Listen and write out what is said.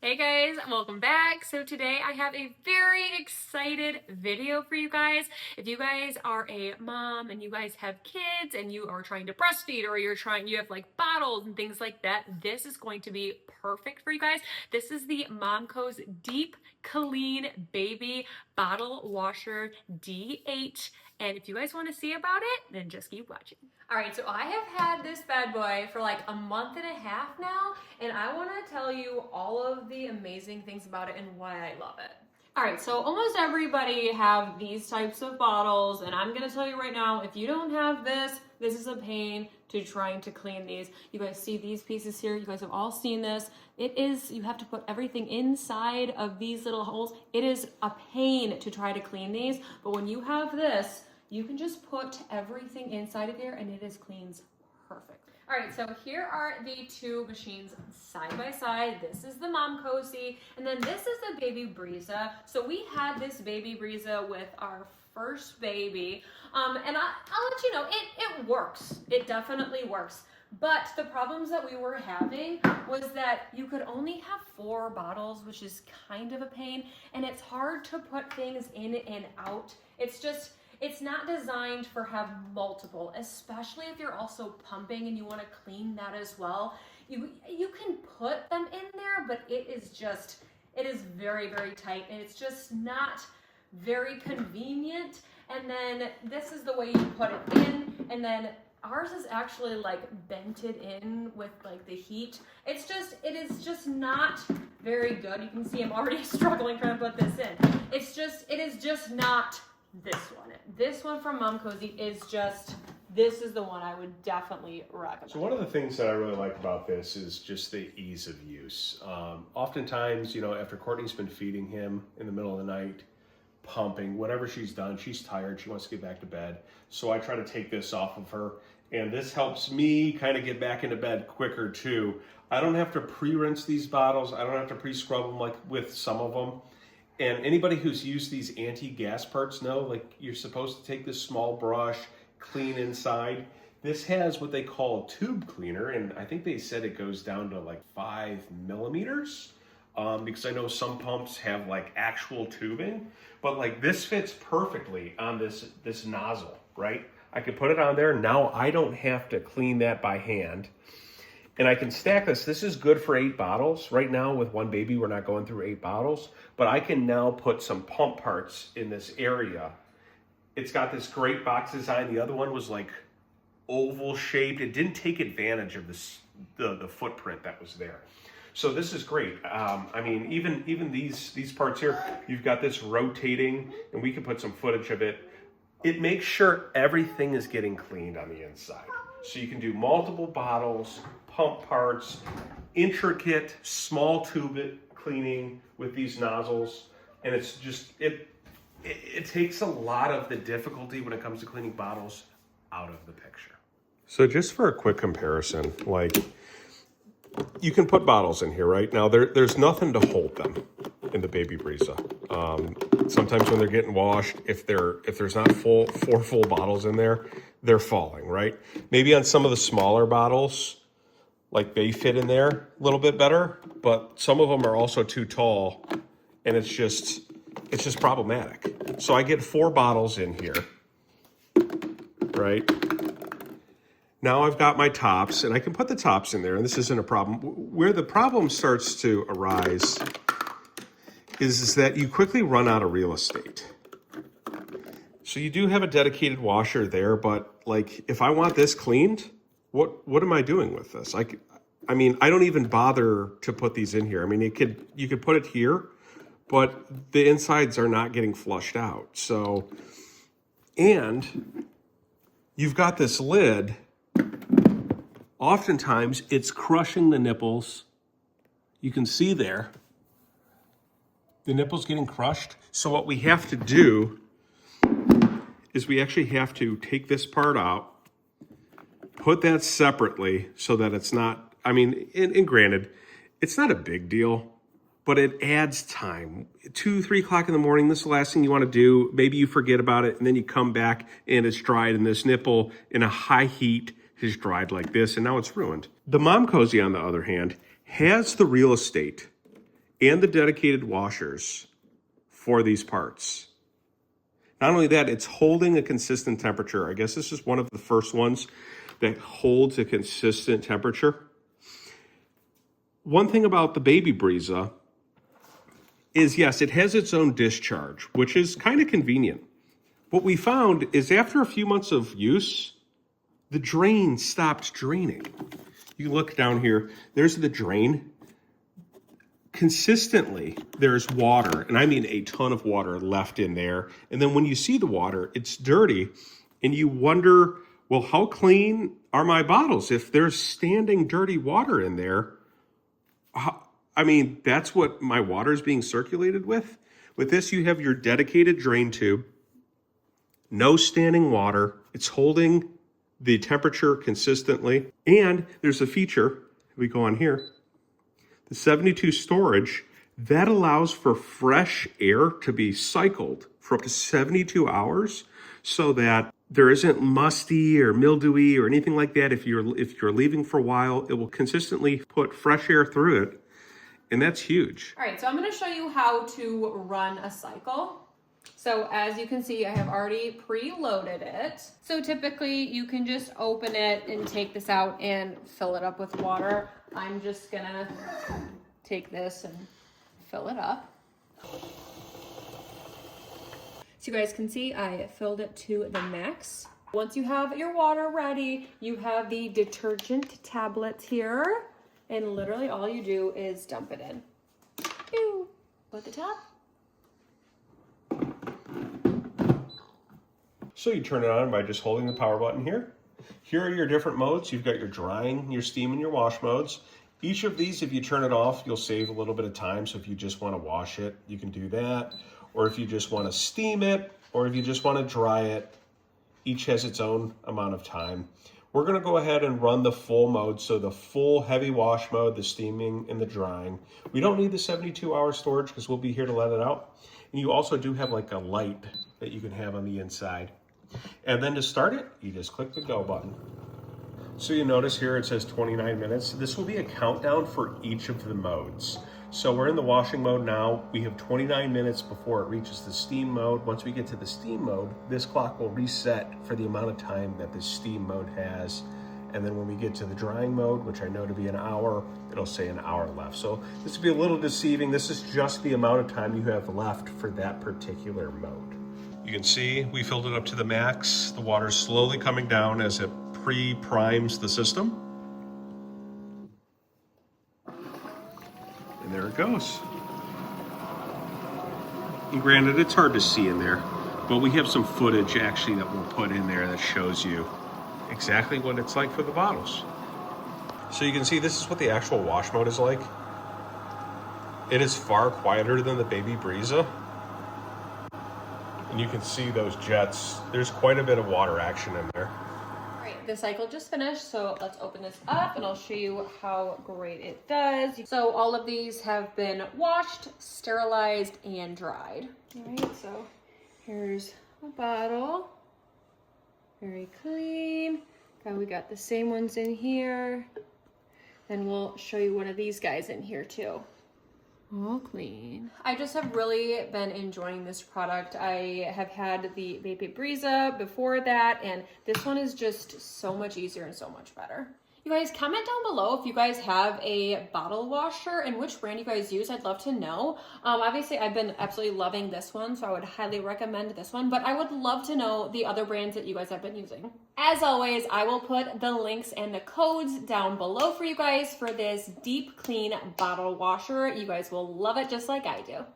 Hey guys, welcome back. So today I have a very excited video for you guys. If you guys are a mom and you guys have kids and you are trying to breastfeed or you have like bottles and things like that, this is going to be perfect for you guys. This is the Momcozy Deep Clean Baby Bottle Washer D8. And if you guys want to see about it, then just keep watching. All right, so I have had this bad boy for like a month and a half now, and I want to tell you all of the amazing things about it and why I love it. All right, so almost everybody have these types of bottles, and I'm gonna tell you right now, if you don't have this, this is a pain to trying to clean these. You guys see these pieces here, you guys have all seen this. You have to put everything inside of these little holes. It is a pain to try to clean these, but when you have this, you can just put everything inside of here and it is cleans perfect. All right, so here are the two machines side by side. This is the Momcozy, and then this is the BabyBreeza. So we had this BabyBreeza with our first baby, and I'll let you know, it works. It definitely works. But the problems that we were having was that you could only have 4 bottles, which is kind of a pain, and it's hard to put things in and out. It's not designed for have multiple, especially if you're also pumping and you want to clean that as well. You can put them in there, but it is very, very tight, and it's just not very convenient. And then this is the way you put it in, and then ours is actually like vented in with like the heat. It is just not very good. You can see I'm already struggling trying to put this in. It is just not this one. This one from Momcozy this is the one I would definitely recommend. So one of the things that I really like about this is just the ease of use. Oftentimes, after Courtney's been feeding him in the middle of the night, pumping, whatever she's done, she's tired, she wants to get back to bed. So I try to take this off of her, and this helps me kind of get back into bed quicker too. I don't have to pre-rinse these bottles. I don't have to pre-scrub them like with some of them. And anybody who's used these anti-gas parts know, like, you're supposed to take this small brush, clean inside. This has what they call a tube cleaner, and I think they said it goes down to like 5 millimeters, because I know some pumps have like actual tubing, but like this fits perfectly on this nozzle, right? I could put it on there. Now I don't have to clean that by hand. And I can stack this. This is good for 8 bottles. Right now with one baby, we're not going through 8 bottles, but I can now put some pump parts in this area. It's got this great box design. The other one was like oval shaped. It didn't take advantage of the footprint that was there. So this is great. I mean, even these parts here, you've got this rotating, and we can put some footage of it. It makes sure everything is getting cleaned on the inside. So you can do multiple bottles, pump parts, intricate small tube cleaning with these nozzles, and it's just it takes a lot of the difficulty when it comes to cleaning bottles out of the picture. So just for a quick comparison, like, you can put bottles in here, right? Now there's nothing to hold them in the BabyBreeza. Sometimes when they're getting washed, if there's not 4 full bottles in there, they're falling, right? Maybe on some of the smaller bottles, like, they fit in there a little bit better, but some of them are also too tall, and it's just problematic. So I get 4 bottles in here, right? Now I've got my tops, and I can put the tops in there, and this isn't a problem. Where the problem starts to arise is that you quickly run out of real estate. So you do have a dedicated washer there, but like, if I want this cleaned, what am I doing with this? I mean, I don't even bother to put these in here. I mean, you could put it here, but the insides are not getting flushed out. So, and you've got this lid. Oftentimes it's crushing the nipples. You can see there, the nipples getting crushed. So what we have to do is we actually have to take this part out, put that separately so that it's not, I mean, and granted, it's not a big deal, but it adds time. 2, 3 o'clock in the morning, this is the last thing you want to do. Maybe you forget about it, and then you come back and it's dried, and this nipple in a high heat has dried like this, and now it's ruined. The Momcozy, on the other hand, has the real estate and the dedicated washers for these parts. Not only that, it's holding a consistent temperature. I guess this is one of the first ones that holds a consistent temperature. One thing about the BabyBreeza is, yes, it has its own discharge, which is kind of convenient. What we found is after a few months of use, the drain stopped draining. You look down here, there's the drain. Consistently, there's water, and I mean a ton of water left in there. And then when you see the water, it's dirty, and you wonder, well, how clean are my bottles if there's standing dirty water in there? I mean, that's what my water is being circulated with. With this, you have your dedicated drain tube, no standing water. It's holding the temperature consistently. And there's a feature, we go on here, the 72 storage, that allows for fresh air to be cycled for up to 72 hours so that there isn't musty or mildewy or anything like that. If you're leaving for a while, it will consistently put fresh air through it. And that's huge. All right, so I'm gonna show you how to run a cycle. So as you can see, I have already preloaded it. So typically you can just open it and take this out and fill it up with water. I'm just gonna take this and fill it up. So you guys can see I filled it to the max. Once you have your water ready, you have the detergent tablets here. And literally all you do is dump it in. Ew. Put the top. So you turn it on by just holding the power button here. Here are your different modes. You've got your drying, your steam, and your wash modes. Each of these, if you turn it off, you'll save a little bit of time. So if you just want to wash it, you can do that. Or if you just want to steam it, or if you just want to dry it, each has its own amount of time. We're going to go ahead and run the full mode. So the full heavy wash mode, the steaming and the drying. We don't need the 72-hour storage because we'll be here to let it out. And you also do have like a light that you can have on the inside. And then to start it, you just click the go button. So you notice here it says 29 minutes. This will be a countdown for each of the modes. So we're in the washing mode now. We have 29 minutes before it reaches the steam mode. Once we get to the steam mode, this clock will reset for the amount of time that the steam mode has. And then when we get to the drying mode, which I know to be an hour, it'll say an hour left. So this will be a little deceiving. This is just the amount of time you have left for that particular mode. You can see we filled it up to the max. The water's slowly coming down as it pre-primes the system. And there it goes. And granted, it's hard to see in there, but we have some footage actually that we'll put in there that shows you exactly what it's like for the bottles. So you can see this is what the actual wash mode is like. It is far quieter than the BabyBreeza. And you can see those jets. There's quite a bit of water action in there. All right, the cycle just finished, so let's open this up and I'll show you how great it does. So all of these have been washed, sterilized, and dried. All right, so here's a bottle. Very clean. We got the same ones in here. Then we'll show you one of these guys in here too. All clean. I just have really been enjoying this product. I have had the BabyBreeza before that, and this one is just so much easier and so much better. You guys, comment down below if you guys have a bottle washer and which brand you guys use. I'd love to know. Obviously, I've been absolutely loving this one, so I would highly recommend this one, but I would love to know the other brands that you guys have been using. As always, I will put the links and the codes down below for you guys for this Deepclean bottle washer. You guys will love it just like I do.